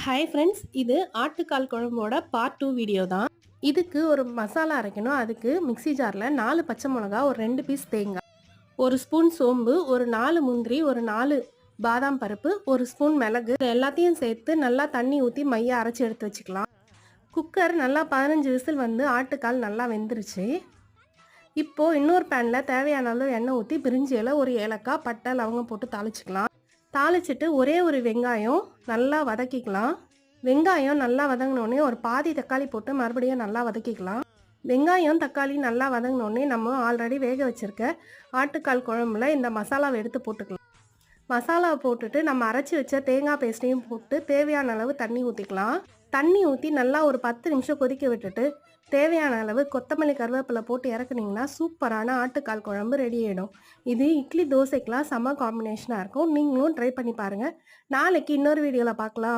Hi friends, இது ஆட்டுக்கால் குழம்போட பார்ட் 2 வீடியோ தான். இதுக்கு ஒரு மசாலா அரைக்கணும். அதுக்கு மிக்ஸி ஜாரில் 4 பச்சை மிளகா, ஒரு 2 பீஸ் தேங்காய், ஒரு ஸ்பூன் சோம்பு, ஒரு 4 முந்திரி, ஒரு 4 பாதாம் பருப்பு, ஒரு ஸ்பூன் மிளகு, இது எல்லாத்தையும் சேர்த்து நல்லா தண்ணி ஊற்றி மைய அரைச்சி எடுத்து வச்சுக்கலாம். குக்கர் நல்லா 15 விசில் வந்து ஆட்டுக்கால் நல்லா வெந்துருச்சு. இப்போது இன்னொரு பேனில் தேவையான அளவு எண்ணெய் ஊற்றி பிரிஞ்சி இலை, ஒரு ஏலக்காய், பட்டை, லவங்கம் போட்டு தாளிச்சிக்கலாம். தாளிச்சிட்டு ஒரே ஒரு வெங்காயம் நல்லா வதக்கிக்கலாம். வெங்காயம் நல்லா வதங்கினோடனே ஒரு பாதி தக்காளி போட்டு மறுபடியும் நல்லா வதக்கிக்கலாம். வெங்காயம் தக்காளி நல்லா வதங்கினோடனே நம்ம ஆல்ரெடி வேக வச்சுருக்க ஆட்டுக்கால் குழம்புல இந்த மசாலாவை எடுத்து போட்டுக்கலாம். மசாலாவை போட்டுட்டு நம்ம அரைச்சி வச்ச தேங்காய் பேஸ்ட்டையும் போட்டு தேவையான அளவு தண்ணி ஊற்றிக்கலாம். தண்ணி ஊற்றி நல்லா ஒரு 10 நிமிஷம் கொதிக்க விட்டுட்டு தேவையான அளவு கொத்தமல்லி கருவேப்பிலை போட்டு இறக்குனீங்கன்னா சூப்பரான ஆட்டுக்கால் குழம்பு ரெடி ஆகிடும். இது இட்லி தோசைக்கெலாம் செம்ம காம்பினேஷனாக இருக்கும். நீங்களும் ட்ரை பண்ணி பாருங்கள். நாளைக்கு இன்னொரு வீடியோவில் பார்க்கலாம்.